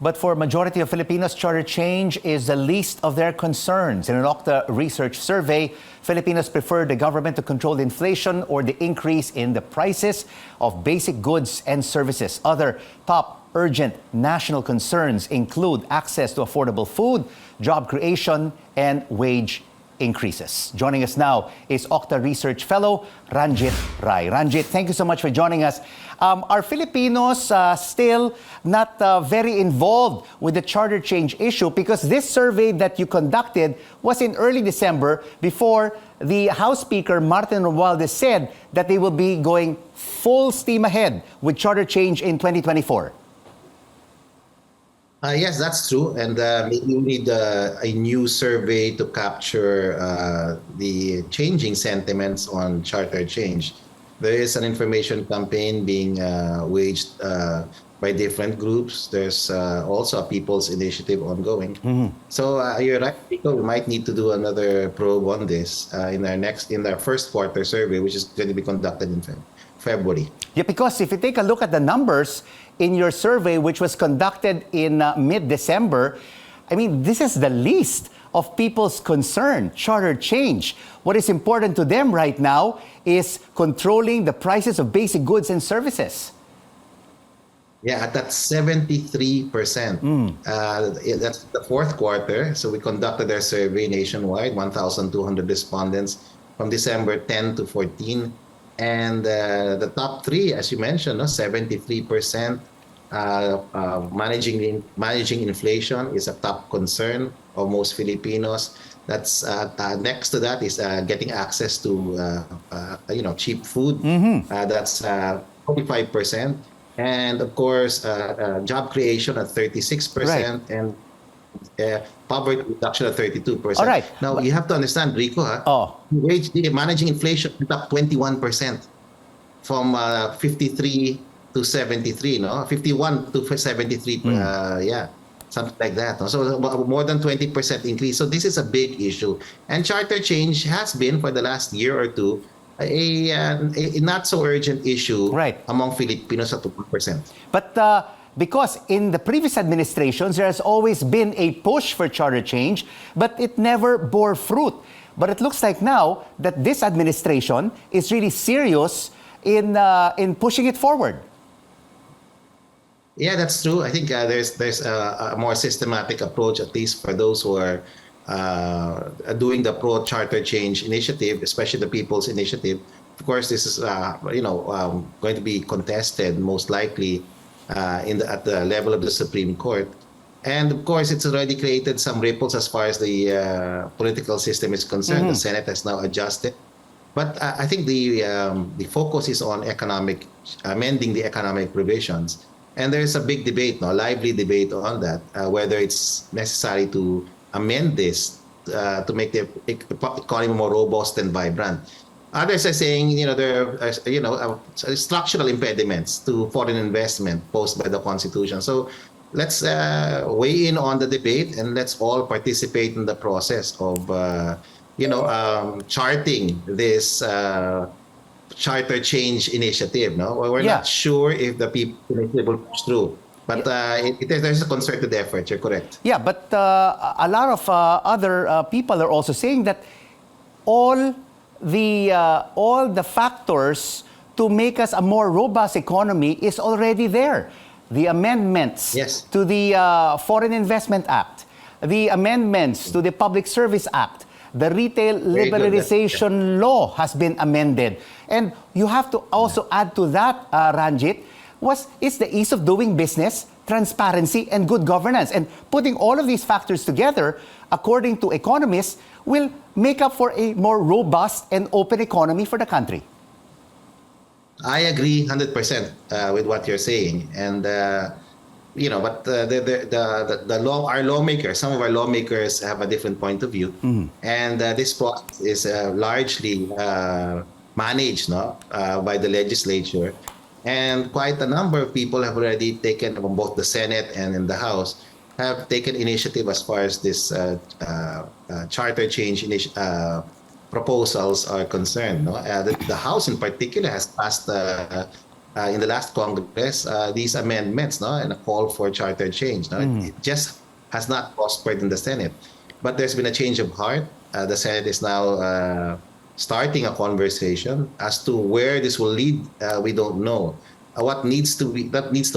But for majority of Filipinos, charter change is the least of their concerns. In an OCTA Research survey, Filipinos prefer the government to control inflation or the increase in the prices of basic goods and services. Other top urgent national concerns include access to affordable food, job creation, and wage increases. Joining us now is OCTA Research Fellow Ranjit Rai. Ranjit, thank you so much for joining us. Are Filipinos still not very involved with the charter change issue? Because this survey that you conducted was in early December before the House Speaker Martin Romualdez said that they will be going full steam ahead with charter change in 2024. Yes, that's true. And maybe we need a new survey to capture the changing sentiments on charter change. There is an information campaign being waged by different groups. There's also a people's initiative ongoing. So you're right, Rico, we might need to do another probe on this in our first quarter survey, which is going to be conducted in February. Yeah, because if you take a look at the numbers in your survey, which was conducted in mid-December, I mean, this is the least of people's concern, charter change. What is important to them right now is controlling the prices of basic goods and services. Yeah, that's 73%. That's the fourth quarter. So we conducted our survey nationwide, 1,200 respondents from December 10 to 14. And the top three, as you mentioned, 73%. Managing inflation is a top concern of most Filipinos. That's next to that is getting access to cheap food. That's 45%, and of course job creation at 36%, right, and poverty reduction at 32%. All right. Now you have to understand, Rico, managing inflation went up 21% from 53 to 73, 51 to 73, something like that. So more than 20% increase. So this is a big issue. And charter change has been, for the last year or two, a not so urgent issue, right, among Filipinos at 2%. But because in the previous administrations, there has always been a push for charter change, but it never bore fruit. But it looks like now that this administration is really serious in pushing it forward. Yeah, that's true. I think there's a more systematic approach, at least for those who are doing the pro-charter change initiative, especially the People's Initiative. Of course, this is going to be contested most likely at the level of the Supreme Court. And of course, it's already created some ripples as far as the political system is concerned. The Senate has now adjusted. But I think the focus is on amending the economic provisions. And there's a big debate, lively debate on that, whether it's necessary to amend this to make the economy more robust and vibrant. Others are saying, there are structural impediments to foreign investment posed by the Constitution. So let's weigh in on the debate and let's all participate in the process of, charting this charter change initiative. We're not sure if the people will push through, but there's a concerted effort. You're correct. Yeah, but a lot of other people are also saying that all the factors to make us a more robust economy is already there. The amendments to the Foreign Investment Act, the amendments to the Public Service Act, the Retail Liberalization Law has been amended. And you have to also add to that, Ranjit, is the ease of doing business, transparency, and good governance. And putting all of these factors together, according to economists, will make up for a more robust and open economy for the country. I agree 100% with what you're saying. And but our lawmakers, some of our lawmakers have a different point of view, and this process is largely managed by the legislature, and quite a number of people have already taken, from both the Senate and in the House, have taken initiative as far as this charter change proposals are concerned. The House in particular has passed in the last Congress, these amendments, no, and a call for charter change. No, it just has not prospered in the Senate. But there's been a change of heart. The Senate is now starting a conversation as to where this will lead. We don't know. What needs to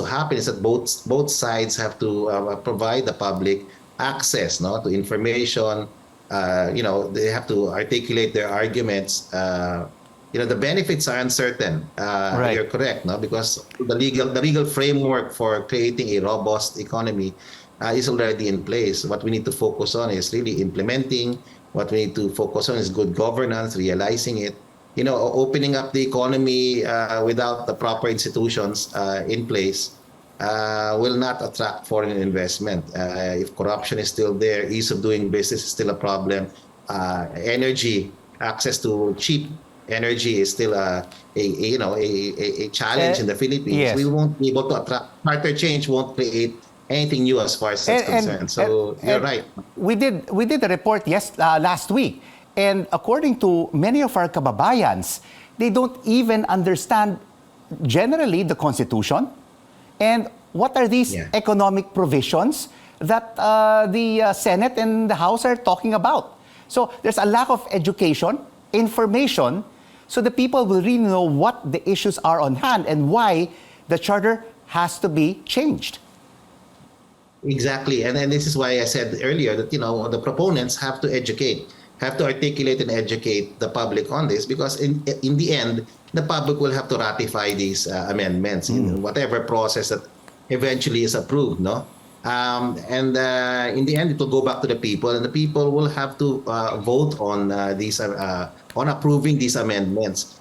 happen is that both sides have to provide the public access, no, to information. They have to articulate their arguments. The benefits are uncertain. Right. You're correct, no, because the legal framework for creating a robust economy is already in place. What we need to focus on is really implementing. What we need to focus on is good governance, realizing it. Opening up the economy without the proper institutions in place will not attract foreign investment. If corruption is still there, ease of doing business is still a problem. Energy, access to cheap energy is still a challenge in the Philippines. Yes. We won't be able to attract. Charter change won't create anything new as far as that's concerned. So you're right. We did a report last week, and according to many of our kababayans, they don't even understand generally the Constitution and what are these economic provisions that the Senate and the House are talking about. So there's a lack of education, information, so the people will really know what the issues are on hand and why the charter has to be changed. Exactly, and this is why I said earlier that the proponents have to articulate and educate the public on this, because in the end, the public will have to ratify these amendments in whatever process that eventually is approved, no? In the end, it will go back to the people, and the people will have to vote on on approving these amendments.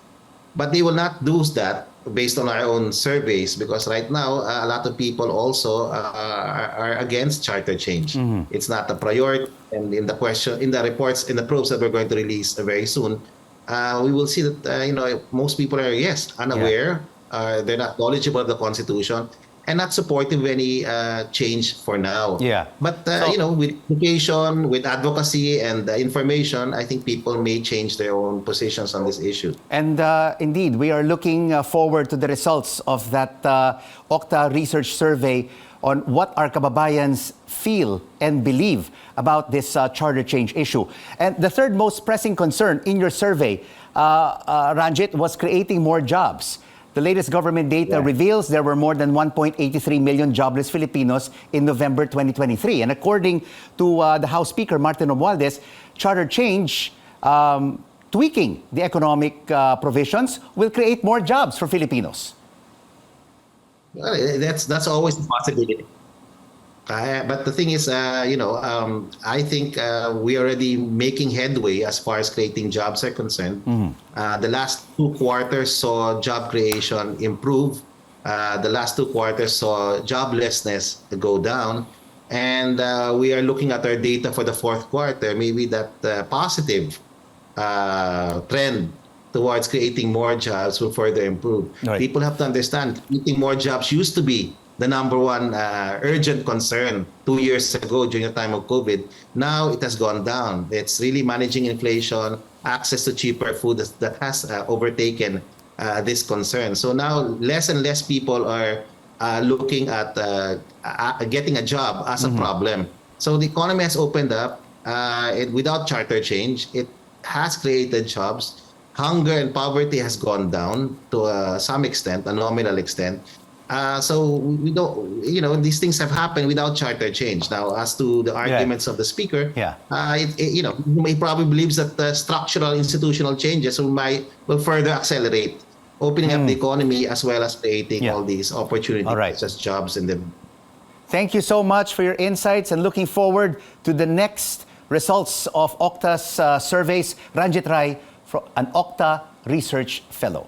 But they will not do that based on our own surveys, because right now a lot of people also are against charter change. It's not a priority, and in the reports, in the probes that we're going to release very soon, we will see that most people are unaware, they're not knowledgeable of the Constitution, and not supportive of any change for now. Yeah. But with education, with advocacy and information, I think people may change their own positions on this issue. And indeed, we are looking forward to the results of that OCTA Research survey on what our kababayans feel and believe about this charter change issue. And the third most pressing concern in your survey, Ranjit, was creating more jobs. The latest government data reveals there were more than 1.83 million jobless Filipinos in November 2023. And according to the House Speaker, Martin Romualdez, charter change, tweaking the economic provisions, will create more jobs for Filipinos. Well, that's always a possibility. But the thing is, I think we're already making headway as far as creating jobs are concerned. The last 2 quarters saw job creation improve. The last 2 quarters saw joblessness go down. And we are looking at our data for the 4th quarter. Maybe that positive trend towards creating more jobs will further improve. Right. People have to understand, creating more jobs used to be the number one urgent concern 2 years ago during the time of COVID. Now it has gone down. It's really managing inflation, access to cheaper food that has overtaken this concern. So now less and less people are looking at getting a job as a problem. So the economy has opened up. Without charter change, it has created jobs. Hunger and poverty has gone down to some extent, a nominal extent. So we don't, these things have happened without charter change. Now, as to the arguments of the speaker, he probably believes that the structural institutional changes will further accelerate opening up the economy as well as creating all these opportunities such as jobs in them. Thank you so much for your insights and looking forward to the next results of OCTA's surveys. Ranjit Rai, an OCTA Research Fellow.